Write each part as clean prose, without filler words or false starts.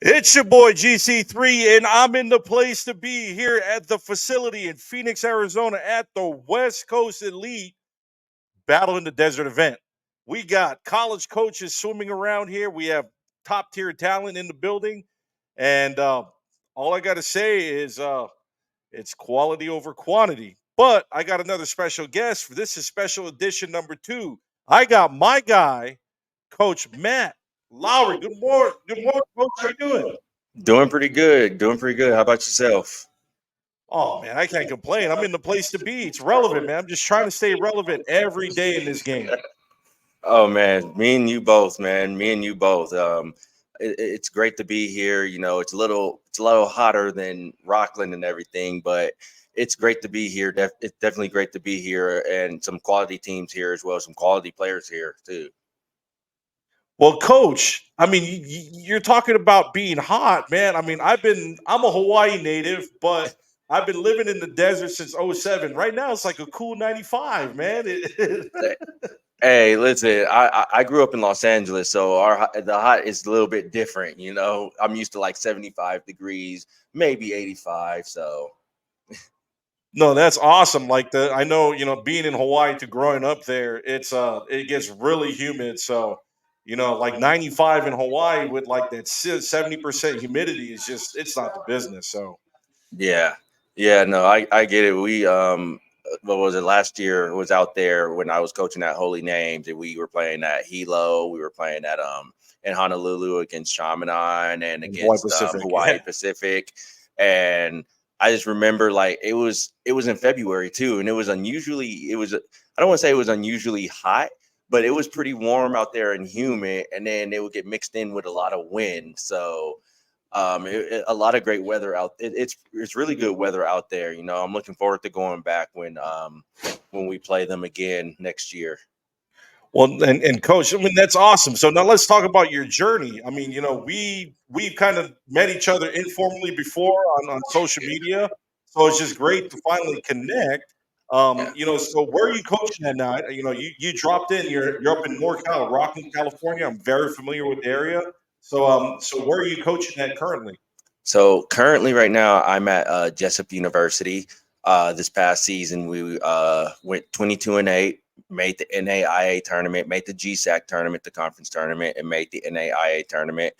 It's your boy GC3, and I'm in the place to be here at the facility in Phoenix, Arizona at the West Coast Elite Battle in the Desert event. We got college coaches swimming around here. We have top tier talent in the building. And all I got to say is it's quality over quantity. But I got another special guest. This is special edition number 2. I got my guy, Coach Matt Lowry. Good morning. Good morning, Coach. How you doing? Doing pretty good. Doing pretty good. How about yourself? Oh man, I can't complain. I'm in the place to be. It's relevant, man. I'm just trying to stay relevant every day in this game. Oh man, me and you both, man. Me and you both. It's great to be here. It's a little hotter than Rocklin and everything, but it's great to be here. It's definitely great to be here, and some quality teams here as well. Some quality players here too. Well, coach, I mean, you're talking about being hot, man. I mean, I'm a Hawaii native, but I've been living in the desert since '07. Right now, it's like a cool 95, man. Hey, listen, I grew up in Los Angeles, so the hot is a little bit different. I'm used to like 75 degrees, maybe 85. So No, that's awesome. I know, being in Hawaii to growing up there, it gets really humid. So, like 95 in Hawaii with like that 70% humidity is just it's not the business. So, yeah, yeah, no, I get it. What was it last year? Was out there when I was coaching at Holy Names, and we were playing at Hilo. We were playing at in Honolulu against Shamanon and Hawaii against Pacific. Hawaii Pacific, and I just remember like it was in February too, and I don't want to say it was unusually hot, but it was pretty warm out there and humid, and then it would get mixed in with a lot of wind. So a lot of great weather out. It's really good weather out there. I'm looking forward to going back when we play them again next year. Well, and coach, I mean that's awesome. So now let's talk about your journey. I mean, we've kind of met each other informally before on social media, so it's just great to finally connect. Yeah. So where are you coaching at now? You dropped in. You're up in NorCal, Rocklin, California. I'm very familiar with the area. So where are you coaching at currently? So currently, right now, I'm at Jessup University. This past season, we went 22-8, made the NAIA tournament, made the GSAC tournament, the conference tournament, and made the NAIA tournament.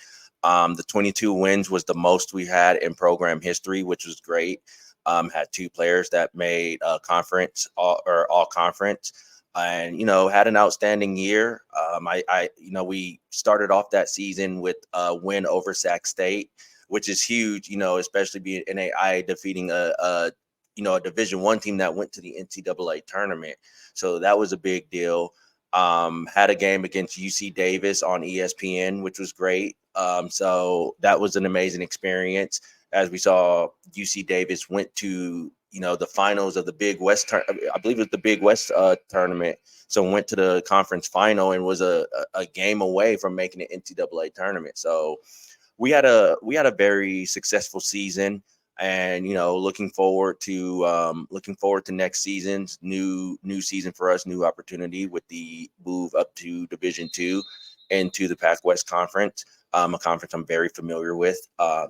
The 22 wins was the most we had in program history, which was great. Had two players that made conference or all conference, and had an outstanding year. We started off that season with a win over Sac State, which is huge, especially being NAI defeating a Division I team that went to the NCAA tournament. So that was a big deal. Had a game against UC Davis on ESPN, which was great. So that was an amazing experience. As we saw, UC Davis went to the finals of the Big West. I believe it was the Big West tournament. So went to the conference final and was a game away from making the NCAA tournament. So we had a very successful season, and looking forward to next season's new season for us, new opportunity with the move up to Division II and to the Pac West Conference, a conference I'm very familiar with.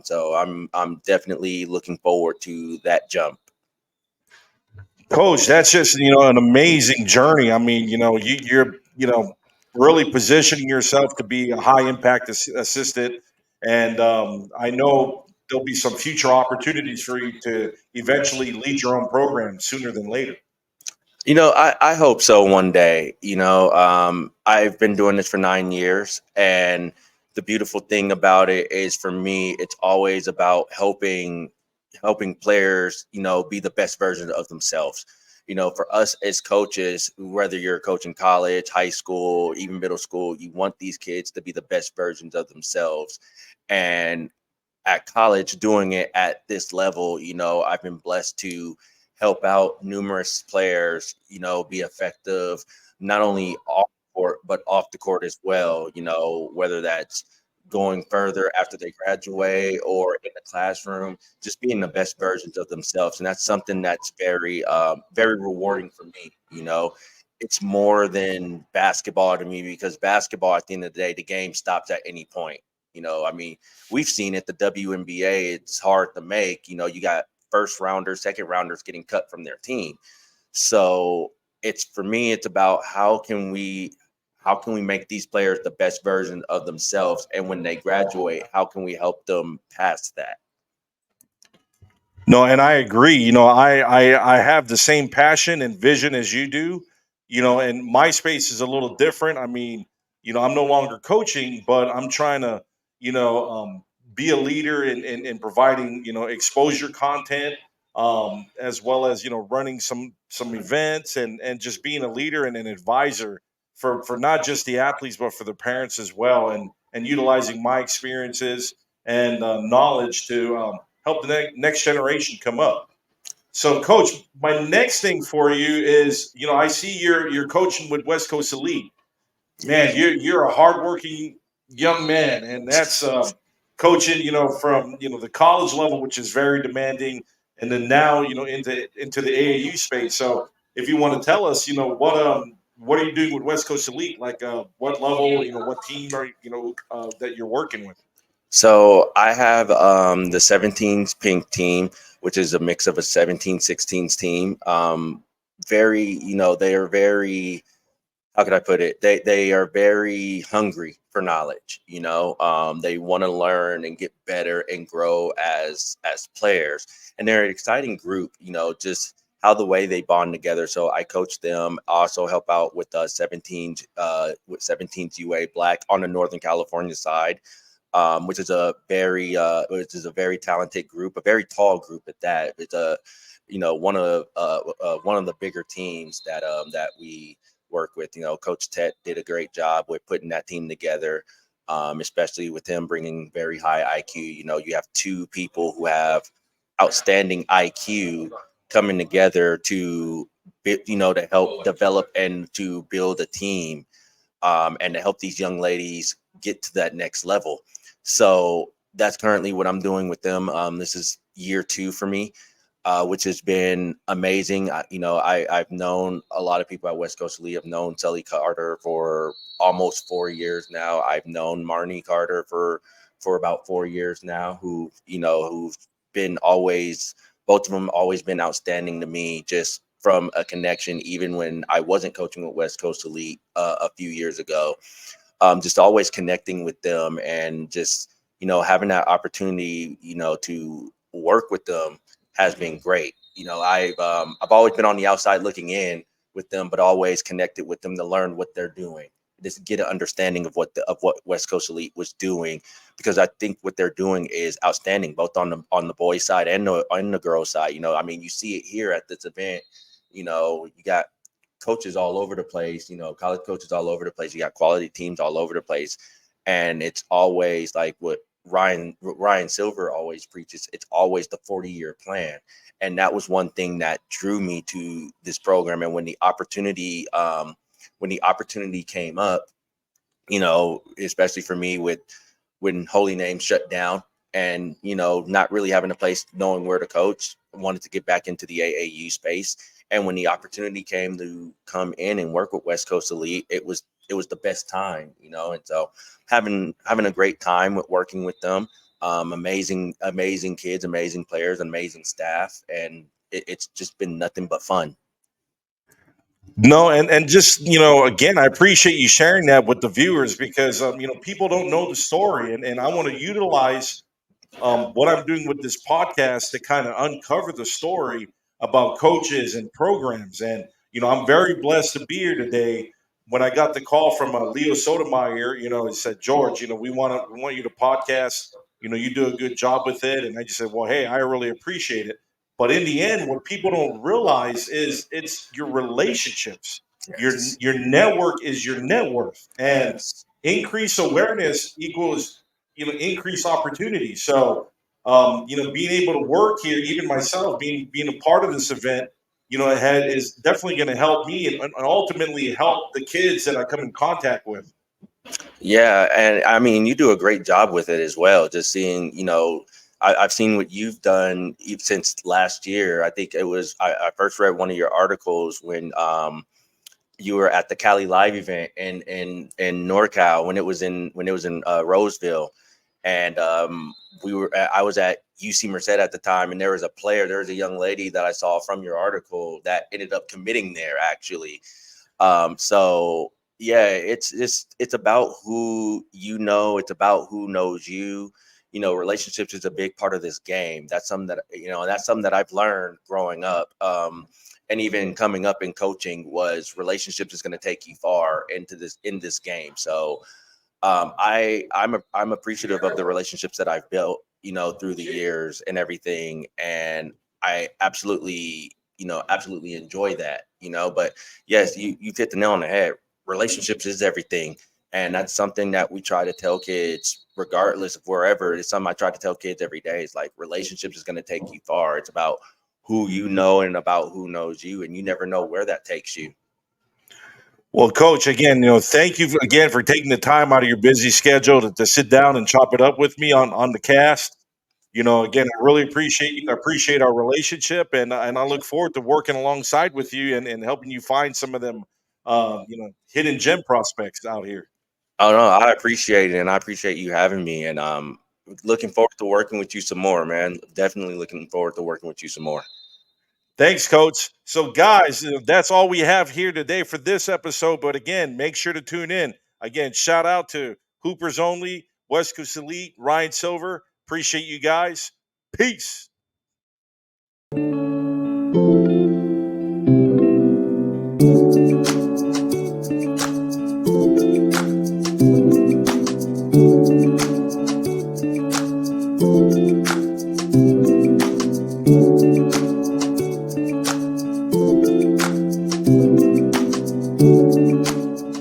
So I'm definitely looking forward to that jump. Coach, that's just an amazing journey. I mean, you're really positioning yourself to be a high impact assistant, and I know there'll be some future opportunities for you to eventually lead your own program sooner than later. I hope so one day. I've been doing this for 9 years, and the beautiful thing about it is, for me, it's always about helping players, be the best version of themselves. For us as coaches, whether you're coaching college, high school, even middle school, you want these kids to be the best versions of themselves. And at college, doing it at this level, I've been blessed to help out numerous players, be effective, not only off the court, but off the court as well, whether that's going further after they graduate or in the classroom, just being the best versions of themselves. And that's something that's very rewarding for me. It's more than basketball to me, because basketball, at the end of the day, the game stops at any point. I mean, we've seen it, the WNBA, it's hard to make. You got first rounders, second rounders getting cut from their team. So for me, it's about how can we make these players the best version of themselves, and when they graduate, how can we help them past that? No, and I agree. I have the same passion and vision as you do. And my space is a little different. I mean, I'm no longer coaching, but I'm trying to, you know, um, be a leader in providing, exposure content, as well as running some events and just being a leader and an advisor for not just the athletes but for the parents as well, and utilizing my experiences and knowledge to help the next generation come up. So, Coach, my next thing for you is, I see you're coaching with West Coast Elite. Man, you're a hardworking young man, and that's coaching, from the college level, which is very demanding, and then now into the AAU space. So, if you want to tell us, what are you doing with West Coast Elite? Like, what level, what team are that you're working with? So I have the 17s pink team, which is a mix of a 17-16s team. Very, they are very, how could I put it? They are very hungry for knowledge. They want to learn and get better and grow as players, and they're an exciting group. Just how the way they bond together. So I coach them. I also help out with 17s with 17s UA Black on the Northern California side. Which is a very talented group, a very tall group at that. It's one of the bigger teams that we work with. Coach Tet did a great job with putting that team together, especially with him bringing very high IQ. You have two people who have outstanding IQ coming together to help develop and to build a team, and to help these young ladies get to that next level. So that's currently what I'm doing with them. This is year 2 for me, which has been amazing. I've known a lot of people at West Coast Elite. I've known Sully Carter for almost 4 years now. I've known Marnie Carter for about 4 years now, who've been always, both of them always been outstanding to me, just from a connection, even when I wasn't coaching with West Coast Elite a few years ago. Just always connecting with them, and just having that opportunity to work with them has been great. I've always been on the outside looking in with them, but always connected with them to learn what they're doing, just get an understanding of what West Coast Elite was doing, because I think what they're doing is outstanding, both on the boys side and on the girls side. I mean, you see it here at this event. You got coaches all over the place, college coaches all over the place. You got quality teams all over the place. And it's always like what Ryan Silver always preaches. It's always the 40-year plan. And that was one thing that drew me to this program. And when the opportunity came up, especially for me when Holy Name shut down, and not really having a place, knowing where to coach, wanted to get back into the AAU space. And when the opportunity came to come in and work with West Coast Elite, it was the best time, and so having a great time with working with them. Amazing kids, amazing players, amazing staff, and it's just been nothing but fun. No, and just again, I appreciate you sharing that with the viewers, because people don't know the story, and I want to utilize what I'm doing with this podcast to kind of uncover the story about coaches and programs. And I'm very blessed to be here today. When I got the call from Leo Sotomayor, he said, George, we want you to podcast. You do a good job with it. And I just said, well, hey, I really appreciate it. But in the end, what people don't realize is it's your relationships. Yes. Your network is your net worth, and Yes. increased awareness equals increased opportunity. So being able to work here, even myself being a part of this event, is definitely going to help me and ultimately help the kids that I come in contact with. Yeah, and I mean, you do a great job with it as well. Just seeing, I've seen what you've done since last year. I think it was I first read one of your articles when you were at the Cali Live event in NorCal when it was in Roseville, And I was at UC Merced at the time, and there was a young lady that I saw from your article that ended up committing there actually. So yeah, it's about who you know. It's about who knows you. You know, relationships is a big part of this game. That's something that I've learned growing up. And even coming up in coaching was relationships is going to take you far in this game. So I'm appreciative of the relationships that I've built, you know, through the years and everything, and I absolutely enjoy that, you know. But yes, you hit the nail on the head. Relationships is everything, and that's something that we try to tell kids, regardless of wherever. It's something I try to tell kids every day. It's like relationships is going to take you far. It's about who you know and about who knows you, and you never know where that takes you. Well, Coach, again, thank you again for taking the time out of your busy schedule to sit down and chop it up with me on the cast. Again, I really appreciate our relationship, and I look forward to working alongside with you and helping you find some of them, hidden gem prospects out here. Oh no, I appreciate it, and I appreciate you having me, and looking forward to working with you some more, man. Definitely looking forward to working with you some more. Thanks, Coach. So, guys, that's all we have here today for this episode. But again, make sure to tune in. Again, shout out to Hoopers Only, West Coast Elite, Ryan Silver. Appreciate you guys. Peace.